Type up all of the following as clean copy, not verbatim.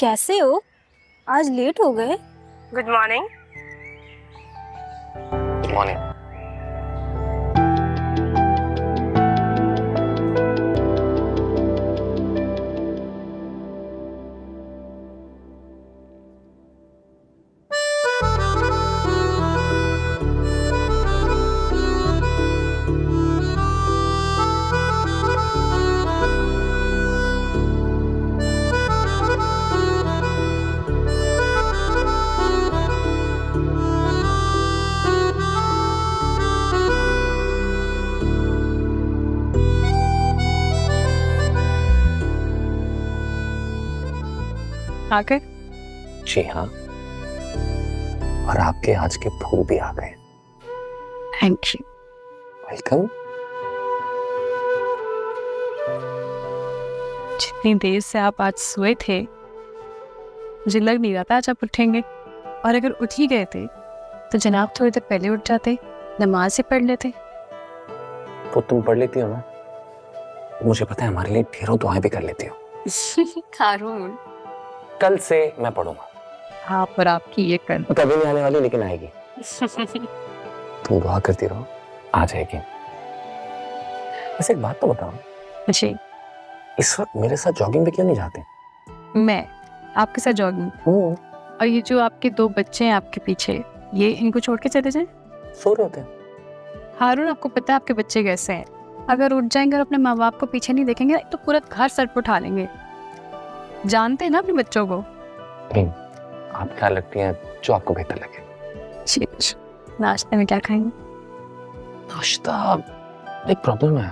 कैसे हो? आज लेट हो गए। Good morning. Good morning. आके जी हाँ, और आपके आज के फूल भी आ गए। Thank you. वेलकम। जितनी देर से आप आज सोए थे मुझे लग नहीं रहा था आज आप उठेंगे, और अगर उठ ही गए थे तो जनाब थोड़ी देर पहले उठ जाते, नमाज से पढ़ लेते। वो तुम पढ़ लेती हो ना, मुझे पता है हमारे लिए ढेरों दुआएं भी कर लेती हो। हारून, कल से मैं पढ़ूंगा। हाँ पर आपकी ये कर कभी नहीं आने वाली, लेकिन आएगी। तुम दुआ करती रहो, आ जाएगी। वैसे एक बात तो बताओ जी, इस वक्त मेरे साथ जॉगिंग पे क्यों नहीं जाते? मैं आपके साथ जॉगिंग, और ये जो आपके दो बच्चे हैं आपके पीछे, ये इनको छोड़ के चले जाएं? सो रहे होते हैं। हारून, आपको पता है आपके बच्चे कैसे हैं? अगर उठ जाएंगे और अपने माँ बाप को पीछे नहीं देखेंगे तो पूरा घर सर पर उठा लेंगे। जानते हैं ना अपने बच्चों को। आप क्या लगती हैं जो आपको बेहतर लगे। जी, नाश्ते में क्या खाएंगे? नाश्ता, एक प्रॉब्लम है,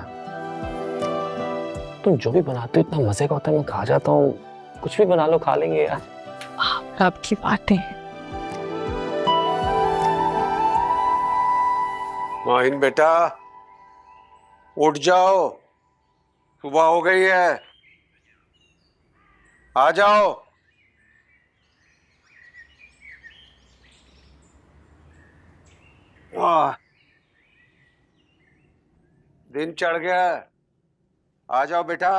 तुम जो भी बनाते हो इतना मजे का होता है, मैं खा जाता हूँ। कुछ भी बना लो, खा लेंगे यार। आपकी बातें हैं। माहिन बेटा, उठ जाओ, सुबह हो गई है, आ जाओ। दिन चढ़ गया, आ जाओ बेटा।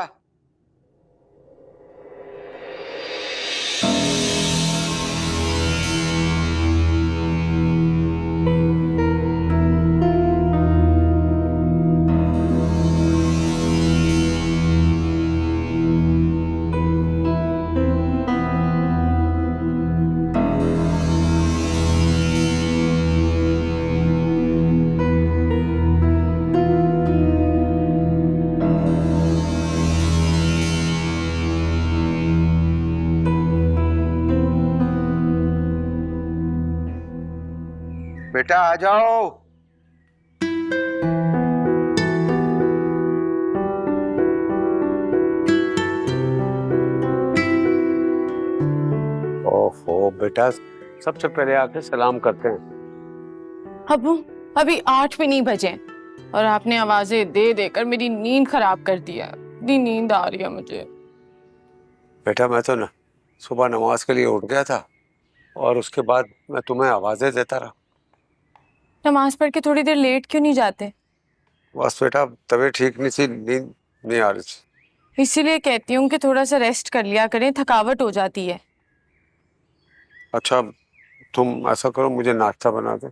बेटा आ जाओ। ओहो बेटा, सबसे पहले आके सलाम करते हैं। अबू, अभी 8 भी नहीं बजे और आपने आवाजें दे देकर मेरी नींद खराब कर दिया। इतनी नींद आ रही है मुझे। बेटा मैं तो ना सुबह नमाज के लिए उठ गया था और उसके बाद मैं तुम्हें आवाजें देता रहा। नमाज पढ़ के थोड़ी देर लेट क्यों नहीं जाते? बस बेटा तबीयत ठीक नहीं थी, नींद नहीं आ रही थी। इसीलिए कहती हूँ कि थोड़ा सा रेस्ट कर लिया करें, थकावट हो जाती है। अच्छा तुम ऐसा करो, मुझे नाश्ता बना दे।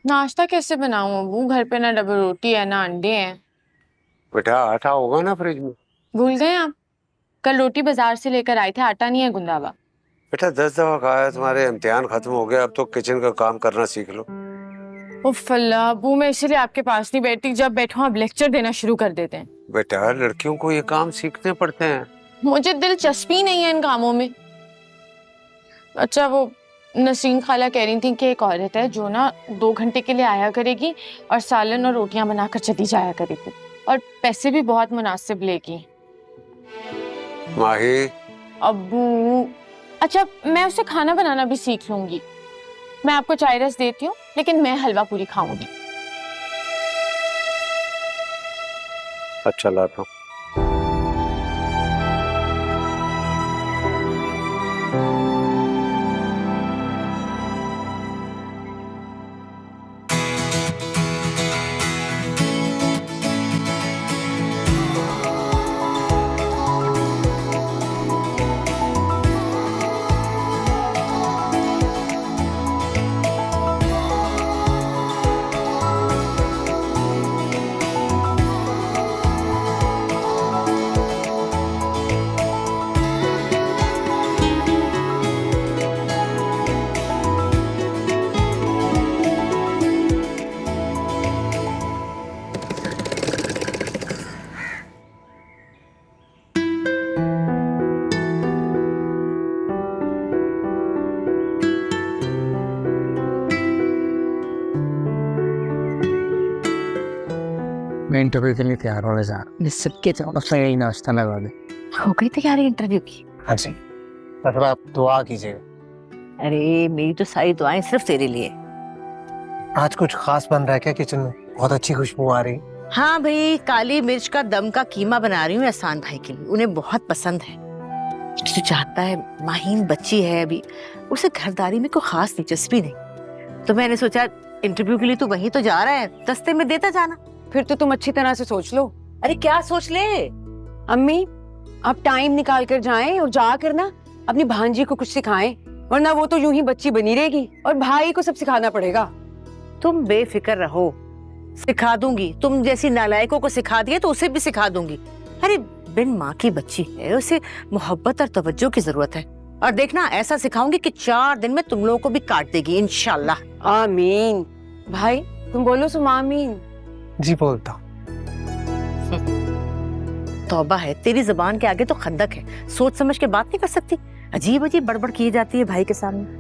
नाश्ता कैसे बनाऊं अबू? घर पे ना डबल रोटी है ना अंडे हैं। बेटा आटा होगा ना फ्रिज में। भूल गए आप? कल रोटी बाजार से लेकर आए थे, आटा नहीं है गुंदावा। बेटा 10 दफा कहा है, तुम्हारे इम्तिहान खत्म हो गया, अब तो किचन का काम करना सीख लो। उफ अल्लाह अबू, मैं इसीलिए आपके पास नहीं बैठती, जब बैठो आप लेक्चर देना शुरू कर देते हैं। बेटा लड़कियों को ये काम सीखने पड़ते हैं। मुझे दिलचस्पी नहीं है इन कामों में। अच्छा वो नसीम खाला कह रही थी कि एक औरत है जो ना 2 घंटे के लिए आया करेगी और सालन और रोटियां बनाकर चली जाया करेगी, और पैसे भी बहुत मुनासिब लेगी। माही, अब्बू, अच्छा मैं उससे खाना बनाना भी सीख लूंगी। मैं आपको चाय रस देती हूँ, लेकिन मैं हलवा पूरी खाऊंगी। अच्छा लाता हूँ। मैं इंटरव्यू के लिए तैयार होने जा रहा हूँ। सबके चारों यही नाश्ता लगा दे। हो गई तैयारी इंटरव्यू की? हाँ जी, मतलब आप दुआ कीजिएगा। अरे मेरी तो सारी दुआएं सिर्फ तेरे लिए। आज कुछ खास बन रहा है क्या किचन में? बहुत अच्छी खुशबू आ रही। हाँ भाई, काली मिर्च का दम का कीमा बना रही हूँ एहसान भाई के लिए, उन्हें बहुत पसंद है। तू चाहता है, माहीन बच्ची है अभी, उसे घरदारी में कोई खास दिलचस्पी नहीं, तो मैंने सोचा इंटरव्यू के लिए तू वहीं तो जा रहा है, दस्ते में देता जाना। फिर तो तुम अच्छी तरह से सोच लो। अरे क्या सोच ले? अम्मी, आप टाइम निकाल कर जाएं और जाकर ना अपनी भांजी को कुछ सिखाएं, वरना वो तो यूं ही बच्ची बनी रहेगी और भाई को सब सिखाना पड़ेगा। तुम बेफिक्र रहो, सिखा दूंगी। तुम जैसी नालायकों को सिखा दिया तो उसे भी सिखा दूंगी। अरे बिन माँ की बच्ची है, उसे मोहब्बत और तवज्जो की जरूरत है। और देखना, ऐसा सिखाऊंगी कि 4 दिन में तुम लोगों को भी काट देगी इंशाल्लाह। आमीन। भाई तुम बोलो सुम आमीन। जी बोलता। तौबा है, तेरी जुबान के आगे तो खंदक है, सोच समझ के बात नहीं कर सकती। अजीब अजीब बड़बड़ की जाती है भाई के सामने।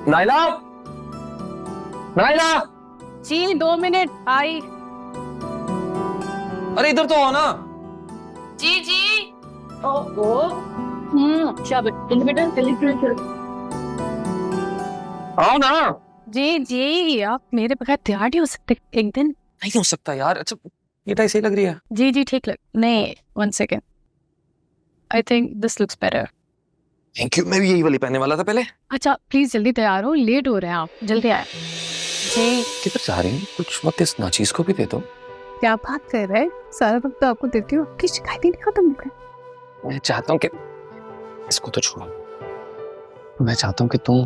नाइला, नाइला, जी 2 मिनट आई। अरे इधर तो आओ ना। जी जी। ओहो। आओ ना। जी जी, आप मेरे बगैर तैयार नहीं हो सकते एक दिन? नहीं हो सकता यार। अच्छा ये टाई सही लग रही है। जी जी ठीक लग, नहीं 1 second, I think this looks better. Thank you, मैं भी यही वाली पहनने वाला था पहले। अच्छा प्लीज जल्दी तैयार हो, लेट हो रहे हैं आप, जल्दी आए। जी। किधर जा रही हैं? कुछ वक्त इस नाचीज को भी दे दो। क्या बात कर रहे हैं, सारा वक्त तो आपको देती हूँ, आपकी शिकायत ही नहीं खत्म हो गई। मैं चाहता हूँ कि इसको तो छोड़ो। मैं चाहता हूँ कि तुम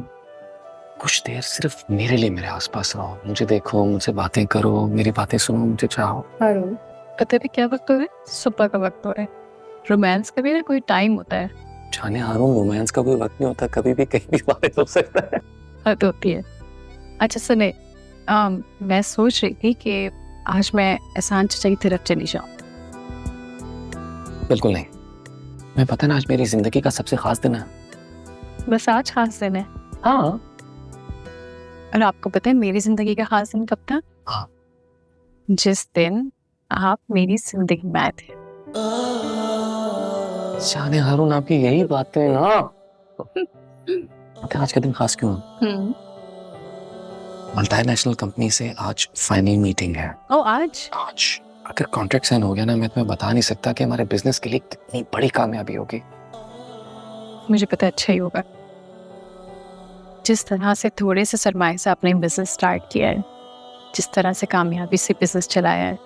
कुछ देर सिर्फ मेरे लिए मेरे आसपास रहो, मुझे देखो, मुझसे बातें करो, मेरी बातें सुनो, मुझे चाहो। पता भी क्या वक्त हो रहा है? सुबह का वक्त हो रहा है। रोमांस का भी ना कोई टाइम होता है। जाने हारून, रोमांस का कोई वक्त नहीं होता, कभी भी कहीं भी बारिश हो सकता है। हद होती है। अच्छा सुने, मैं सोच रही थी कि आज मैं एहसान चाचा की तरफ चली जाऊँ। बिल्कुल नहीं, मैं पता ना आज मेरी जिंदगी का सबसे खास दिन है। बस आज खास दिन है? हाँ। और आपको पता है मेरी जिंदगी का खास दिन कब था? हाँ। जिस दिन आप मेरी जिंदगी में आए थे। जाने हारून, आपकी यही बातें ना। आज का दिन खास क्यों है? मल्टीनेशनल कंपनी से आज फाइनल मीटिंग है। ओ आज अगर कॉन्ट्रैक्ट साइन हो गया ना, मैं तुम्हें बता नहीं सकता कि हमारे बिजनेस के लिए कितनी बड़ी कामयाबी होगी। मुझे पता है अच्छा ही होगा। जिस तरह से थोड़े से सरमाए से आपने बिजनेस स्टार्ट किया है, जिस तरह से कामयाबी से बिजनेस चलाया है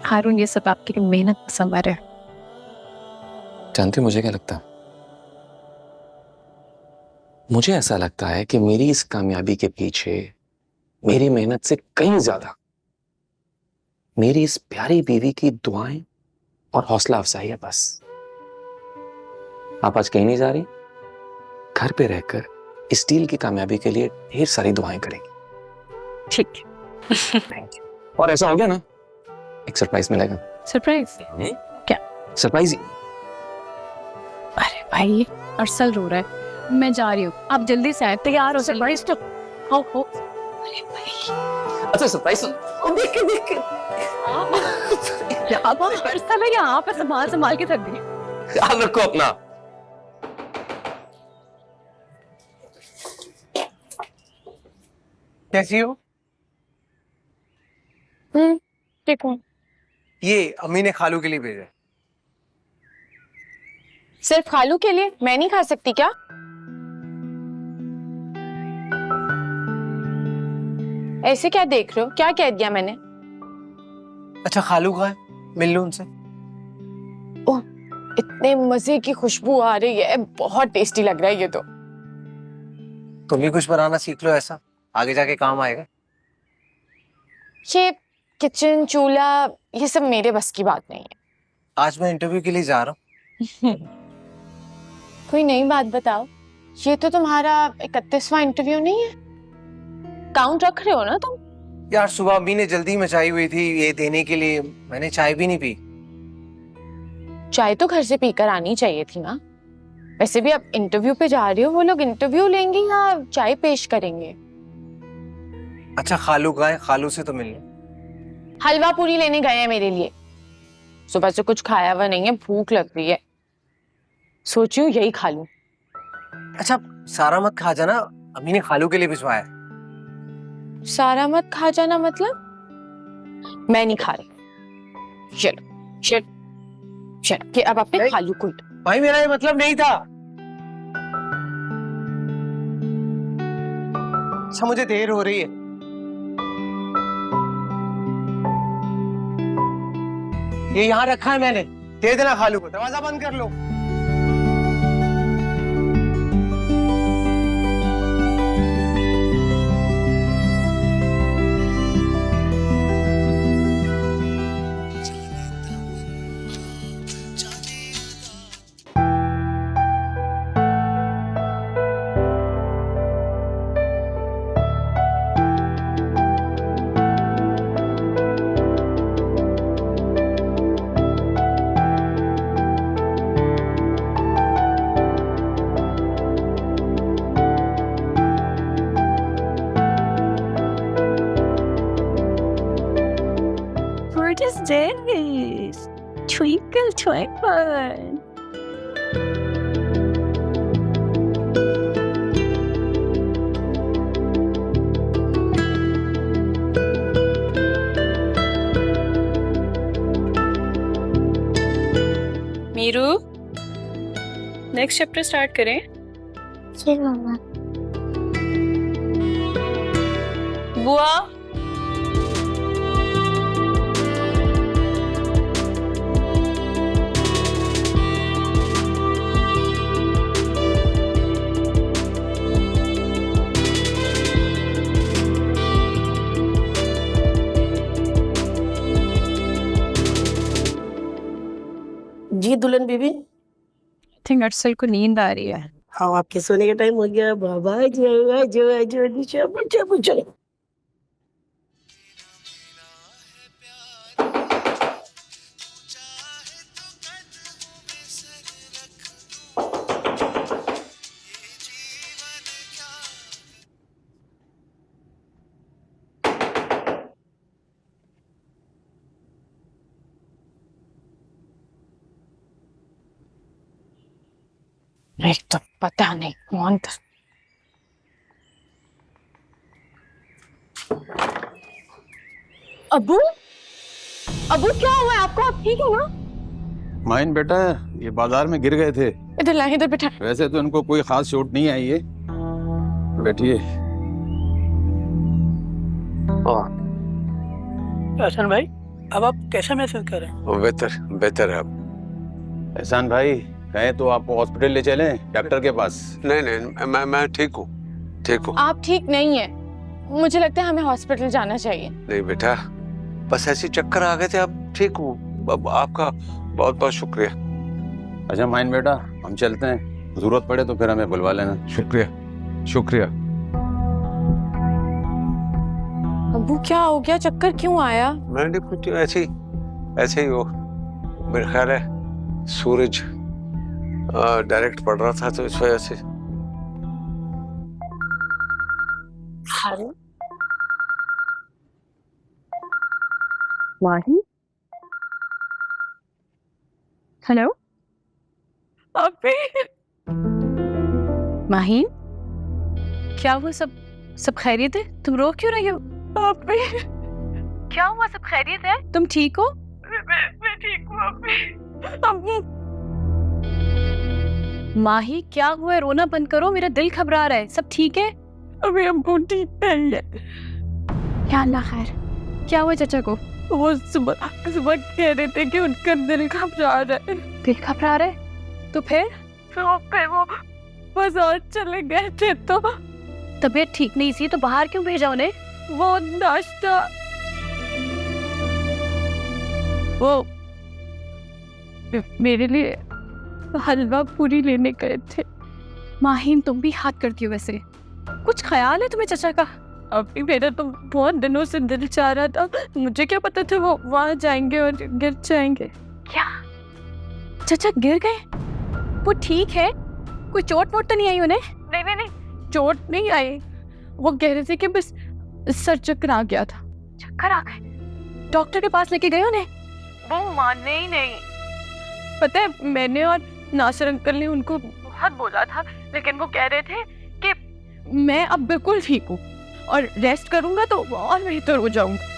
हारून, ये सब आपकी मेहनत का संवर है। जानती हो मुझे क्या लगता है? मुझे ऐसा लगता है कि मेरी इस कामयाबी के पीछे मेरी मेहनत से कहीं ज्यादा मेरी इस प्यारी बीवी की दुआएं और हौसला अफजाई है। बस आप आज कहीं नहीं जा रही, घर पे रहकर इस डील की कामयाबी के लिए ढेर सारी दुआएं करेंगी। ठीक है। Thank you. और ऐसा हो गया ना, एक सरप्राइज मिलेगा। सरप्राइज? क्या सरप्राइज ही। अरे भाई अरसल रो रहा है, मैं जा रही हूँ, आप जल्दी से आए, तैयार हो। सरप्राइज तो हो। अरे भाई अच्छा सरप्राइज देख अब अरसल है यहाँ पर, संभाल के थक गई। ख्याल रखो अपना। कैसी हो? ठीक हूँ। ये अम्मी ने खालू के लिए भेजा है। सिर्फ खालू के लिए? मैं नहीं खा सकती क्या? ऐसे क्या देख रहे हो? क्या कह दिया मैंने? अच्छा खालू कहाँ है? मिल लो उनसे। ओह, इतने मजे की खुशबू आ रही है, बहुत टेस्टी लग रहा है ये तो। तुम भी कुछ बनाना सीख लो, ऐसा आगे जाके काम आएगा। ये किचन चूल्हा ये सब मेरे बस की बात नहीं है। आज मैं इंटरव्यू के लिए जा रहा हूँ। कोई नई बात बताओ। ये तो तुम्हारा 31वां इंटरव्यू नहीं है? काउंट रख रहे हो ना तुम? यार सुबह अम्मी ने जल्दी मचाई हुई थी ये देने के लिए, मैंने चाय भी नहीं पी। चाय तो घर से पीकर आनी चाहिए थी ना। वैसे भी अब इंटरव्यू पे जा रही हो, वो लोग इंटरव्यू लेंगे या चाय पेश करेंगे? अच्छा खालू कहाँ है? खालू से तो मिलने। हलवा पूरी लेने गए हैं मेरे लिए। सुबह से कुछ खाया हुआ नहीं है, भूख लग रही है, सोची हूँ यही खा लूं। अच्छा सारा मत खा जाना, अम्मी ने खालू के लिए भिजवाया है। सारा मत खा जाना मतलब? मैं नहीं खा रही। चलो चलो चलो कि अब आपने खा लू कोई। भाई मेरा ये मतलब नहीं था। अच्छा मुझे देर हो रही है। ये यहाँ रखा है मैंने, दे देना खालू को। दरवाजा बंद कर लो। What is this? Twinkle, twinkle. Meeru, next chapter start करें। जी मम्मा। बुआ, जी दुल्हन बीबी। थिंक अरसल को नींद आ रही है। हाँ आपके सोने का टाइम हो गया। बाबा जो जो जो नीचे पूछो पूछो। एक तो पता नहीं कौन था। अबू, अबू क्या हुआ है आपको? आप ठीक है ना? माइन बेटा ये बाजार में गिर गए थे। इधर ला, इधर बैठा। वैसे तो इनको कोई खास चोट नहीं आई है। बैठिए। एहसान भाई अब आप कैसा महसूस कर रहे हैं? बेहतर बेहतर है अब। एहसान भाई कहें तो आपको हॉस्पिटल ले चलें, डॉक्टर के पास। नहीं नहीं मैं ठीक हूँ, ठीक हूँ। आप ठीक नहीं है, मुझे लगता है हमें हॉस्पिटल जाना चाहिए। नहीं बेटा, बस ऐसे चक्कर आ गए थे, अब ठीक हूँ। आपका बहुत बहुत शुक्रिया। अच्छा माइन बेटा हम चलते हैं, जरूरत पड़े तो फिर हमें बुलवा लेना। शुक्रिया शुक्रिया। अबू क्या हो गया? चक्कर क्यों आया? मैंने कुछ ऐसे ही हो, मेरा ख्याल है सूरज डायरेक्ट पड़ रहा था तो इस वजह से। हेलो माही, हेलो माही, क्या हुआ? सब खैरियत है? तुम रो क्यों रही हो? क्या हुआ? सब खैरियत है? तुम ठीक हो? मैं ठीक हूँ। माही क्या हुआ है? रोना बंद करो, मेरा दिल घबरा रहा है। सब ठीक है? अभी हमको ठीक नहीं है। क्या अल्लाह खैर? क्या हुआ चाचा को? वो सुबह कह रहे थे कि उनका दिल घबरा रहा है। दिल घबरा रहा है? तो फिर वो बाजार चले गए थे तो तबीयत ठीक नहीं थी तो बाहर क्यों भेजा उन्हें? वो नाश्ता वो मेरे लिए हलवा पूरी लेने गए थे। माहीन तुम भी हाथ करती हो वैसे। कुछ ख्याल है तुम्हें चाचा का? अभी मेरा तो बहुत दिनों से दिल चाह रहा था, मुझे क्या पता था वो वहां जाएंगे और गिर जाएंगे। क्या चाचा गिर गए? वो ठीक है? कोई चोट वोट तो नहीं आई उन्हें? नहीं नहीं नहीं, चोट नहीं आई। वो कह रहे थे कि बस सर चक्कर आ गया था। चक्कर आ गए? डॉक्टर के पास लेके गए उन्हें? वो माने ही नहीं। पता है, मैंने और नासिर अंकल ने उनको बहुत बोला था, लेकिन वो कह रहे थे कि मैं अब बिल्कुल ठीक हूँ और रेस्ट करूंगा तो और बेहतर हो जाऊंगा।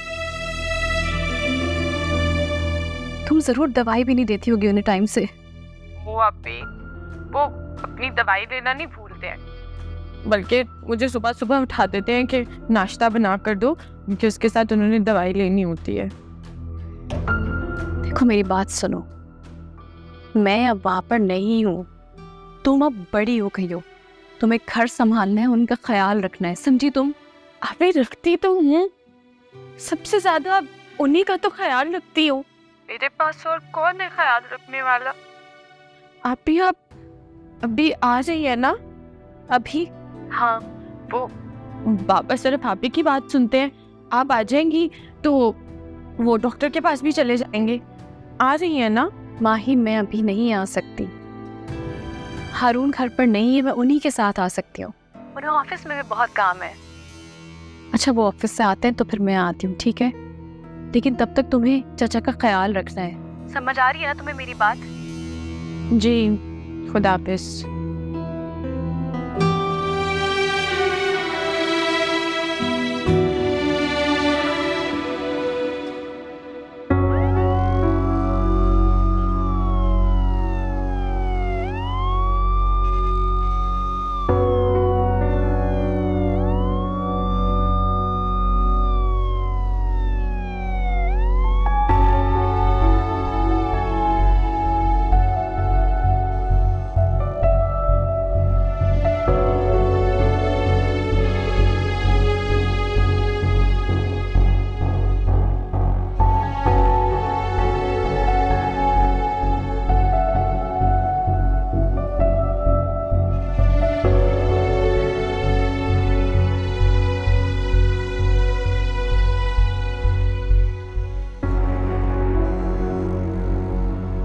तुम जरूर दवाई भी नहीं देती होगी उन्हें टाइम से। वो अपनी दवाई लेना नहीं भूलते हैं, बल्कि मुझे सुबह सुबह उठा देते हैं कि नाश्ता बना कर दो, क्योंकि उसके साथ उन्होंने दवाई लेनी होती है। देखो मेरी बात सुनो, मैं अब वहाँ पर नहीं हूँ। तुम अब बड़ी हो गई हो, तुम्हें घर संभालना है, उनका ख्याल रखना है, समझी तुम? अबे रखती तो हूँ, सबसे ज्यादा उन्हीं का तो ख्याल रखती हूँ। मेरे पास और कौन है ख्याल रखने वाला? आप अभी आ जाइए ना अभी। हाँ, वो बाबा सिर्फ भाभी की बात सुनते हैं। आप आ जाएंगी तो वो डॉक्टर के पास भी चले जाएंगे। आ जाइए ना। माही मैं अभी नहीं आ सकती, हारून घर पर नहीं है, मैं उन्हीं के साथ आ सकती हूँ। उन्हें ऑफिस में भी बहुत काम है। अच्छा वो ऑफिस से आते हैं तो फिर मैं आती हूँ, ठीक है? लेकिन तब तक तुम्हें चाचा का ख्याल रखना है, समझ आ रही है ना तुम्हें मेरी बात? जी, खुदा हाफिज।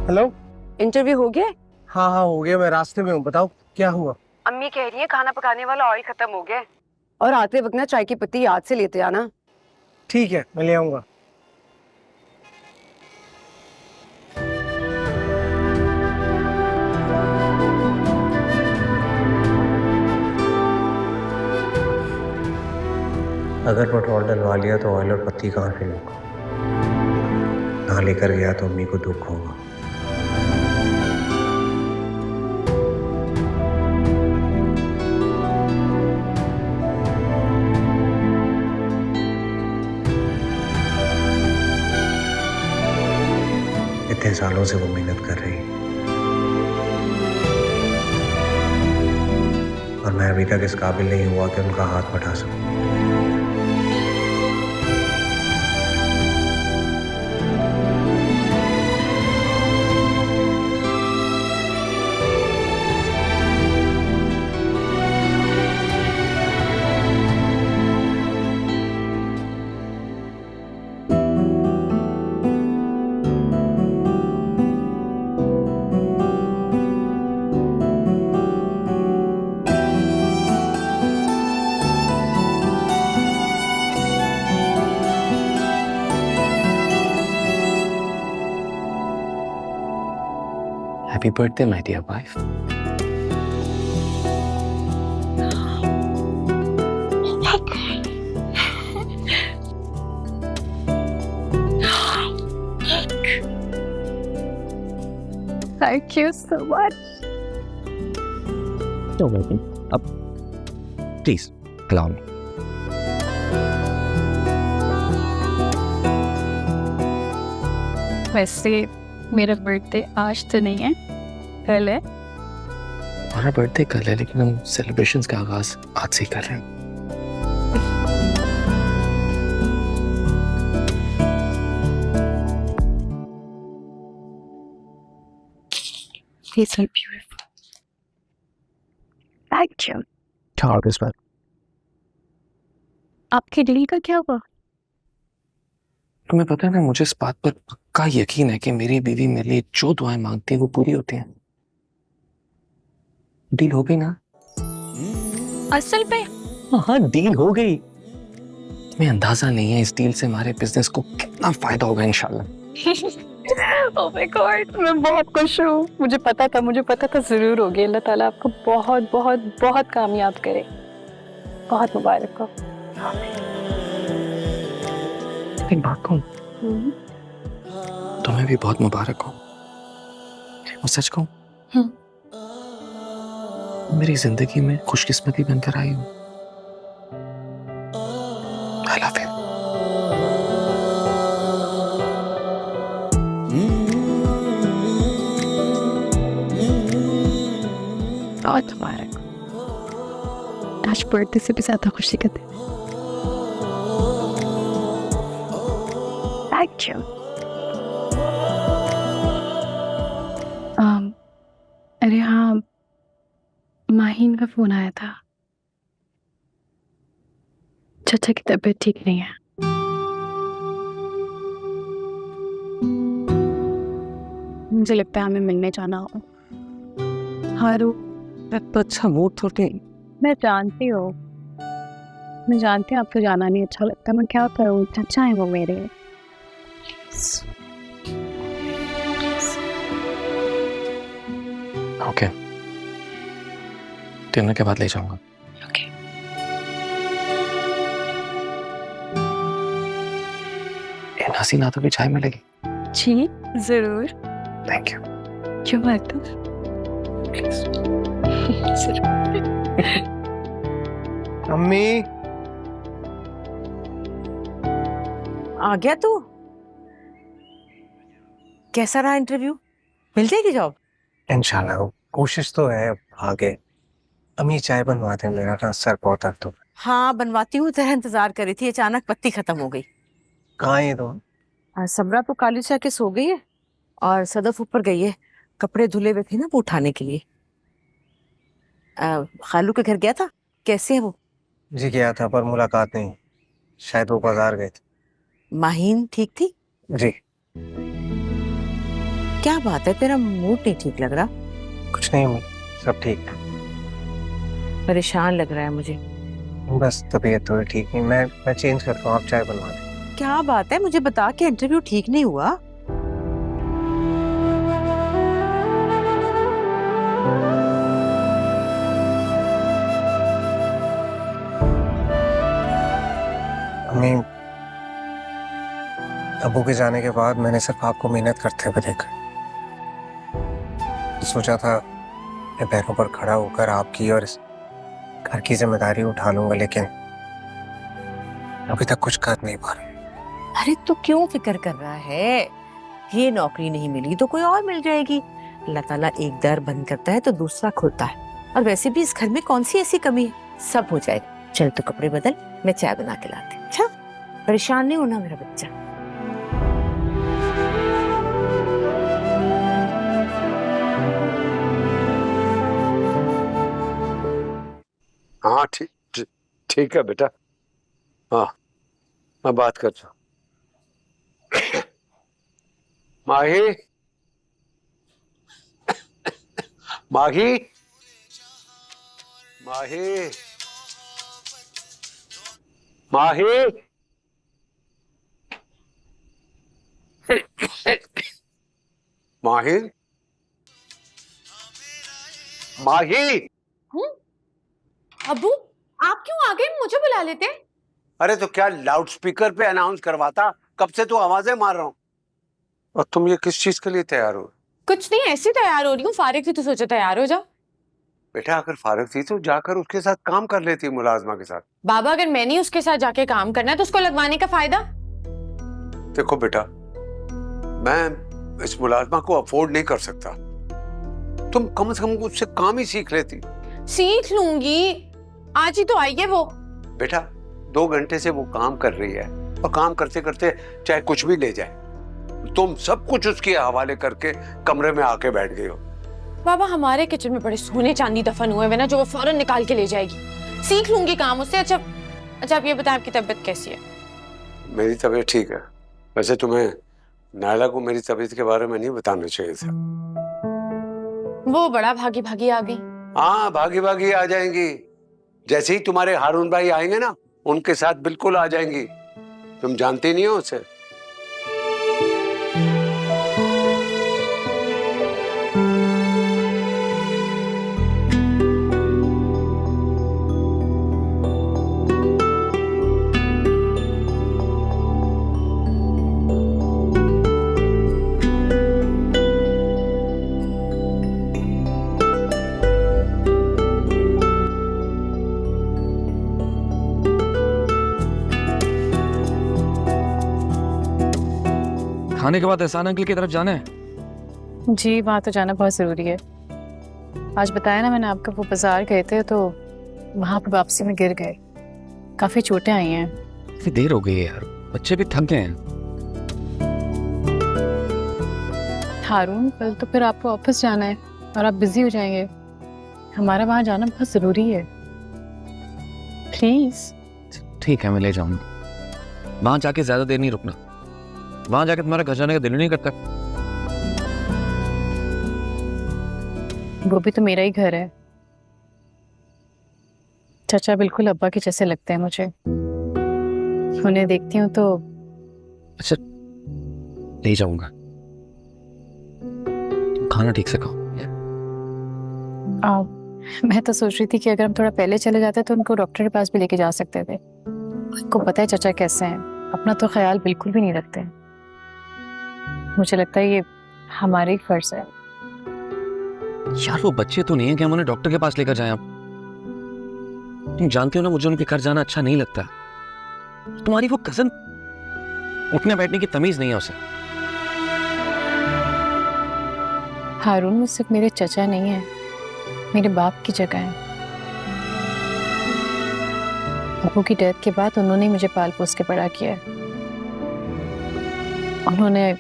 हेलो। इंटरव्यू हो गया? हाँ हाँ हो गया, मैं रास्ते में हूँ। बताओ क्या हुआ? अम्मी कह रही है खाना पकाने वाला ऑयल खत्म हो गया है, और आते वक्त ना चाय की पत्ती याद से लेते आना। ठीक है, मैं ले आऊंगा। अगर पेट्रोल डलवा लिया तो ऑयल और पत्ती कहाँ से लूंगा? ना लेकर गया तो अम्मी को दुख होगा। इतने सालों से वो मेहनत कर रही है और मैं अभी तक इस काबिल नहीं हुआ कि उनका हाथ बढ़ा सकूं। Happy birthday, my dear wife. Thank you so much. You're welcome. Up. Please, allow me. वैसे मेरा बर्थडे आज तो नहीं है, कल है। हमारा बर्थडे कल है, लेकिन हम सेलिब्रेशंस का आगाज आज से ही कर रहे हैं। These are beautiful. Thank you. Ciao, this one. आपकी डील का क्या हुआ? तुम्हें पता है ना, मुझे इस बात पर पक्का यकीन है कि मेरी बीवी मेरे लिए जो दुआएं मांगती है वो पूरी होती हैं। डील हो गई ना? असल पे हाँ, डील हो गई। तुम्हें अंदाजा नहीं है इस डील से हमारे बिजनेस को कितना फायदा होगा इंशाल्लाह। ओह माय गॉड, मैं बहुत खुश हूँ। मुझे पता था जरूर होगी। अल्लाह ताला आपको बहुत बहुत बहुत कामयाब करे। बहुत मुबारक हो। एक बात कहूं, तुम्हें भी बहुत मुबारक हो। और सच कहूं, मेरी जिंदगी में खुशकिस्मती बनकर आई हूं। I love you. बहुत मुबारक। आज बर्थडे से भी ज्यादा खुशी का दिन। Thank you. अरे हाँ, माहीन का फोन आया था। चाचा की तबीयत ठीक नहीं है। मुझे लगता है हमें मिलने जाना हो। हारू, तो अच्छा मूड थोड़ी। मैं जानती हूँ आपको जाना नहीं अच्छा लगता। मैं क्या करूँ, चाचा है वो मेरे। ओके, डिनर के बाद ले जाऊंगा। ओके। इन हसीना तो भी चाय मिलेगी। जी जरूर। Thank you. क्यों बात? अम्मी, आ गया तू? कैसा रहा इंटरव्यू? मिल जाएगी जॉब? इंशाल्लाह कोशिश तो है। आगे अम्मी चाय बनवाते हैं, मेरा ना सर बहुत दर्द हो रहा है। हाँ बनवाती हूँ, तेरा इंतजार करी थी, अचानक पत्ती खत्म हो गई। कहाँ है ये तो? सबरा तो कॉलेज से आके सो गई है और सदफ ऊपर गई है, कपड़े धुले हुए थे ना वो उठाने के लिए। खालू के घर गया था, कैसे है वो? जी गया था पर मुलाकात नहीं, शायद वो बाजार गए थे। माहीन ठीक थी? जी। क्या बात है, तेरा मूड नहीं ठीक लग रहा? कुछ नहीं अम्मी, सब ठीक। परेशान लग रहा है मुझे। बस तबीयत थोड़ी ठीक नहीं। मैं चेंज करता हूँ, आप चाय बनवा दें। क्या बात है, मुझे बता के इंटरव्यू ठीक नहीं हुआ? अम्मी, अबू के जाने के बाद मैंने सिर्फ आपको मेहनत करते हुए देखा। सोचा था मैं पैरों पर खड़ा होकर आपकी और इस घर की जिम्मेदारी उठा लूंगा, लेकिन अभी तक कुछ कर नहीं पा रहा। अरे तो क्यों फिक्र कर रहा है? ये नौकरी नहीं मिली तो कोई और मिल जाएगी। अल्लाह ताला एक दर बंद करता है तो दूसरा खुलता है। और वैसे भी इस घर में कौन सी ऐसी कमी है, सब हो जाएगा। चल तो कपड़े बदल, मैं चाय बना के लाती हूँ। अच्छा, परेशान नहीं होना मेरा बच्चा। हाँ ठीक है बेटा। हाँ मैं बात करता हूँ। माही, माही, माही, माही, माही, माही। अबू आप क्यों आ गए? मुझे बुला लेते। अरे तो क्या लाउड स्पीकर पे अनाउंस करवाता? कब से तो आवाजें मार रहा हूँ। और तुम ये किस चीज के लिए तैयार हो? कुछ नहीं, ऐसे तैयार हो रही हूँ। फारिग थी तो सोचा तैयार हो जाओ। बेटा अगर फारिग थी तो जाकर उसके साथ काम कर लेती, मुलाजमा के साथ। बाबा अगर मैंने उसके साथ जाके काम करना है तो उसको लगवाने का फायदा? देखो बेटा, मैं इस मुलाजमा को अफोर्ड नहीं कर सकता। तुम कम से कम उससे काम ही सीख लेती। सीख लूंगी, आज ही तो आई है वो। बेटा 2 घंटे से वो काम कर रही है और काम करते करते चाहे कुछ भी ले जाए, तुम सब कुछ उसके हवाले करके कमरे में आके बैठ गए हो। बाबा हमारे किचन में बड़े सोने चांदी दफन हुए हैं ना, जो वो फौरन निकाल के ले जाएगी। सीख लूंगी काम उससे। अच्छा अच्छा आप ये बताएं आपकी तबीयत कैसी है? मेरी तबीयत ठीक है। वैसे तुम्हें नायला को मेरी तबीयत के बारे में नहीं बताना चाहिए था। वो बड़ा भागी भागी आ गई। हाँ, भागी भागी आ जाएंगी। जैसे ही तुम्हारे हारून भाई आएंगे ना, उनके साथ बिल्कुल आ जाएंगी। तुम जानती नहीं हो उसे। खाने के बाद एहसान अंकल की तरफ जाना है। जी वहाँ तो जाना बहुत ज़रूरी है। आज बताया ना मैंने आपको, वो बाजार गए थे तो वहाँ पर वापसी में गिर गए, काफ़ी चोटें आई हैं। काफी देर हो गई है यार, बच्चे भी थक गए हैं। हारून कल तो फिर आपको ऑफिस जाना है और आप बिजी हो जाएंगे। हमारा वहाँ जाना बहुत ज़रूरी है, प्लीज़। ठीक है, मैं ले जाऊंगा। वहां जाके ज्यादा देर नहीं रुकना। वहां जाके तुम्हारा घर जाने का दिल नहीं करता। वो भी तो मेरा ही घर है। चाचा बिल्कुल अब्बा के जैसे लगते हैं मुझे, उन्हें देखती हूँ तो। अच्छा, ले जाऊंगा। खाना ठीक से खाओ। मैं तो सोच रही थी कि अगर हम थोड़ा पहले चले जाते तो उनको डॉक्टर के पास भी लेके जा सकते थे। आपको पता है चाचा कैसे हैं, अपना तो ख्याल बिल्कुल भी नहीं रखते। मुझे लगता है ये हमारे ही फर्ज है। यार वो बच्चे तो नहीं है कि हम उन्हें डॉक्टर के पास लेकर जाएं। आप तुम जानते हो ना, मुझे उनके घर जाना अच्छा नहीं लगता। तुम्हारी वो कजन, उठने बैठने की तमीज नहीं है उसे। हारून वो सिर्फ मेरे चचा नहीं है, मेरे बाप की जगह है। अबू की डेथ के बाद उन्होंने मुझे पाल पोस के बड़ा किया है। उन्होंने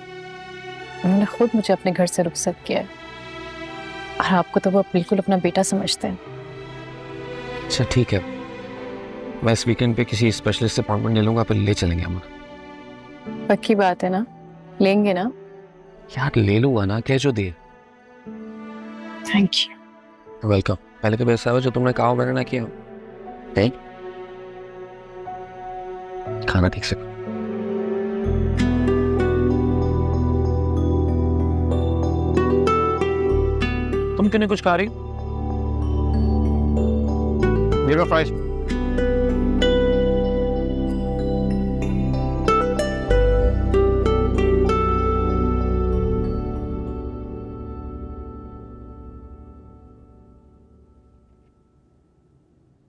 खुद मुझे अपने घर से रुखसत किया है, और आपको तो वो बिल्कुल अपना बेटा समझते हैं। अच्छा ठीक है, मैं इस वीकेंड पे किसी स्पेशलिस्ट से अपॉइंटमेंट ले लूंगा, फिर ले चलेंगे हम। पक्की बात है ना, लेंगे ना? यार ले लूंगा ना, कह जो दिए। Thank you. वेलकम। पहले कभी ऐसा हुआ जो तुमने कहा मैंने ना किया? नहीं, खाना ठीक से। तुम क्यों नहीं कुछ खा रही? मेरा फ्राइज।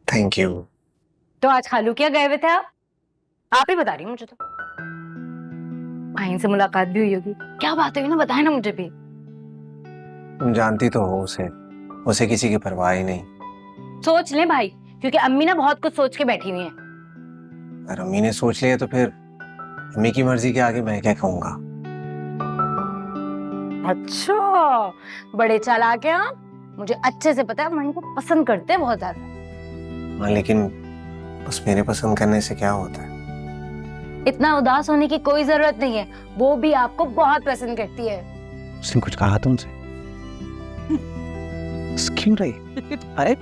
Thank you. तो आज खालू क्या गए हुए थे आप ही बता रही हूँ मुझे तो। भाई से मुलाकात भी हुई होगी, क्या बात हुई ना, बताए ना मुझे भी। तुम जानती तो हो उसे किसी की परवाह ही नहीं। सोच ले भाई, क्योंकि अम्मी ना बहुत कुछ सोच के बैठी हुई है। अगर अम्मी ने सोच लिया तो फिर अम्मी की मर्जी के आगे मैं क्या कहूँगा। अच्छा, बड़े चालाक हैं आप। मुझे अच्छे से पता है, मैं इनको पसंद करते हैं बहुत ज्यादा। हाँ, लेकिन बस मेरे पसंद करने से क्या होता है? इतना उदास होने की कोई जरूरत नहीं है, वो भी आपको बहुत पसंद करती है। उसने कुछ कहा तुमसे? क्यों रही? अरे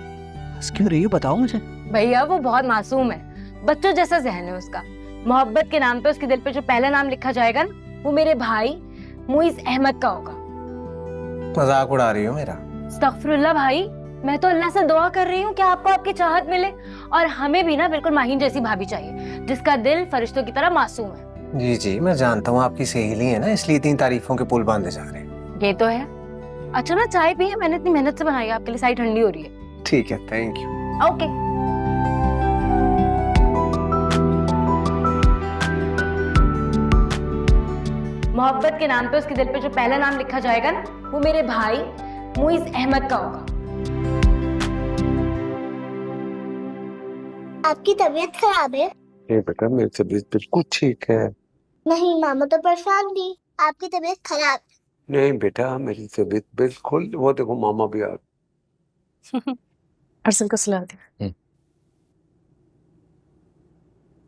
क्यों रही हो, बताओ मुझे। भैया वो बहुत मासूम है, बच्चों जैसा जहन है उसका। मोहब्बत के नाम पे उसके दिल पे जो पहला नाम लिखा जाएगा ना, वो मेरे भाई मुइज अहमद का होगा। मजाक उड़ा रही हो मेरा? अस्तगफिरुल्लाह भाई, मैं तो अल्लाह से दुआ कर रही हूँ कि आपको आपकी चाहत मिले, और हमें भी ना बिल्कुल माहीन जैसी भाभी चाहिए, जिसका दिल फरिश्तों की तरह मासूम है। जी जी, मैं जानता हूँ आपकी सहेली है ना, इसलिए इतनी तारीफों के पुल बांधे जा रहे हैं। ये तो है। अच्छा ना, चाय पिए, मैंने इतनी मेहनत से बनाई है आपके लिए, सारी ठंडी हो रही है। ठीक है, थैंक यू। ओके। मोहब्बत के नाम पे उसके दिल पे जो पहला नाम लिखा जाएगा ना, वो मेरे भाई मुइज अहमद का होगा। आपकी तबीयत खराब है? नहीं बेटा, मेरी तबीयत बिल्कुल ठीक है। नहीं, मामा तो परेशान थी, आपकी तबीयत खराब। नहीं बेटा, मेरी तबीयत बिल्कुल। वो देखो मामा भी आ गए। अर्सल को सुला दे।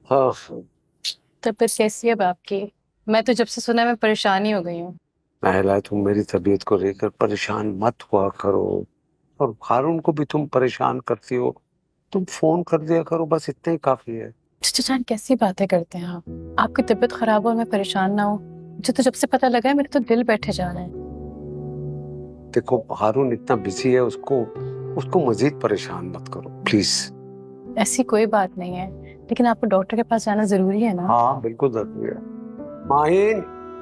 हाँ तबीयत कैसी है अब आपकी? मैं तो जब से सुना मैं परेशानी हो गई हूँ। महिला, तुम मेरी तबीयत को लेकर परेशान मत हुआ करो, और हारून को भी तुम परेशान करती हो, तुम फोन कर दिया करो, बस इतना ही काफी है। चाचा जान कैसी बातें करते हैं आप? आपकी तबीयत खराब हो और मैं परेशान ना हो, मुझे तो जब से पता लगा है मेरे तो दिल बैठे जा रहे हैं। देखो हारून इतना बिजी है, उसको उसको मजीद परेशान मत करो प्लीज। ऐसी कोई बात नहीं है, लेकिन आपको डॉक्टर के पास जाना जरूरी है ना? हाँ बिल्कुल जरूरी है। माहिन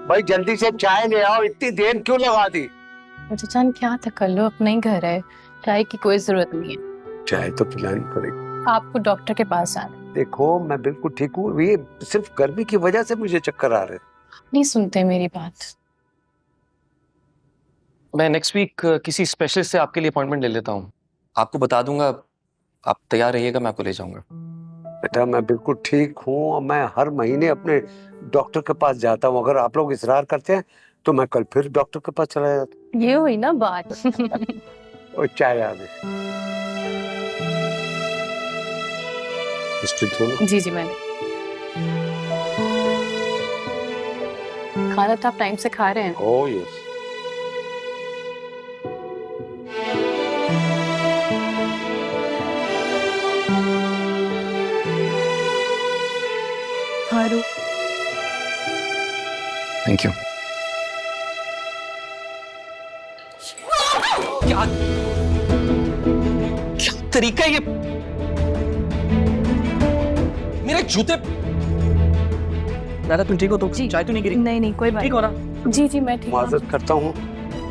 भाई जल्दी से चाय ले आओ, इतनी देर क्यों लगा दी? चाचा जान क्या था, कर लो, अपना ही घर है, चाय की कोई जरूरत नहीं है। चाय तो पिलानी पड़ेगी। आपको डॉक्टर के पास जाना है। देखो मैं बिल्कुल ठीक हूँ, ये सिर्फ गर्मी की वजह से मुझे चक्कर आ रहे हैं। नहीं सुनते मेरी बात। मैं नेक्स्ट वीक किसी स्पेशलिस्ट से आपके लिए अपॉइंटमेंट ले लेता हूँ, आपको बता दूंगा, आप तैयार रहिएगा, मैं आपको ले जाऊंगा। बेटा मैं बिल्कुल ठीक हूँ और मैं हर महीने अपने डॉक्टर के पास जाता हूँ। अगर आप लोग इसरार करते हैं तो मैं कल फिर डॉक्टर के पास चला जाता ये हुई ना बात। हूँ। और चाय आ गई। जी जी मैंने खाना तो आप टाइम से खा रहे हैं। Oh yes. हारू थैंक यू। क्या क्या तरीका है ये? मेरे जूते। दादा तुम ठीक हो? तो चाय तो नहीं गिरी? नहीं नहीं कोई बात ठीक हो ना? जी जी मैं ठीक हूँ। माजरत करता हूँ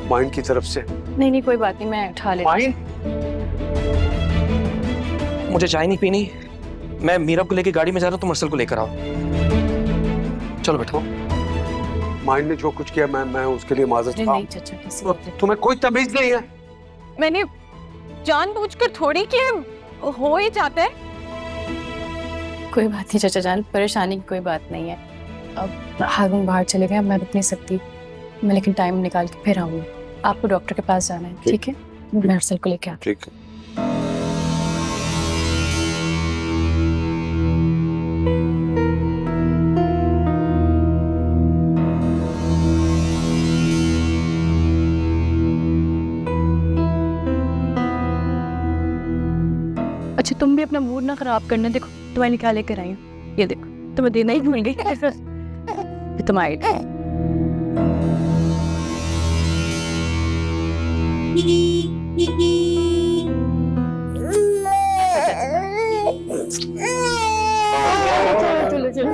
माइन की तरफ से। नहीं नहीं कोई बात नहीं, मैं उठा लेती माइन मुझे चाय नहीं पीनी, मैं मीरा को लेके गाड़ी में जा रहा हूँ, तुम मर्सल को लेकर आओ। चलो बैठो। माइन ने जो कुछ किया मैं उसके लिए माजरत हूँ। खाऊं। नहीं चाचा किसी तो तुम्हें कोई तमीज नहीं है? मैंने जानबूझकर थोड़ी किया, हो ही जाता है। कोई बात नहीं चाचा जान, परेशानी की कोई बात नहीं है। अब हारून बाहर चले गए, मैं रुक नहीं सकती, मैं लेकिन टाइम निकाल के फिर आऊंगी। आपको डॉक्टर के पास जाना है, ठीक है? मैं हर्षल को लेके आती ठीक है। हूँ। अच्छा तुम भी अपना मूड ना खराब करना, देखो तुम्हें निकाल लेकर आई हूँ, ये देखो तुम्हें देना ही भूल गई। तुम आई चलो चलो।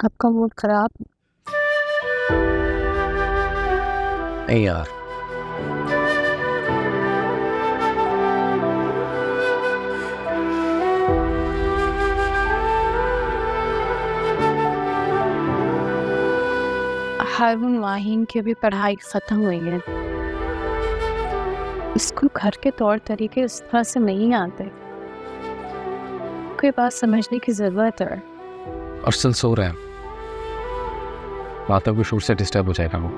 आपका मूड खराब? नहीं यार, हारून माहीन की अभी पढ़ाई खत्म हुई है, इसको घर के तौर तरीके इस तरह से नहीं आते, कोई बात समझने की जरूरत है। अर्सल सो रहा है, बातों के शूट से डिस्टर्ब हो जाएगा वो।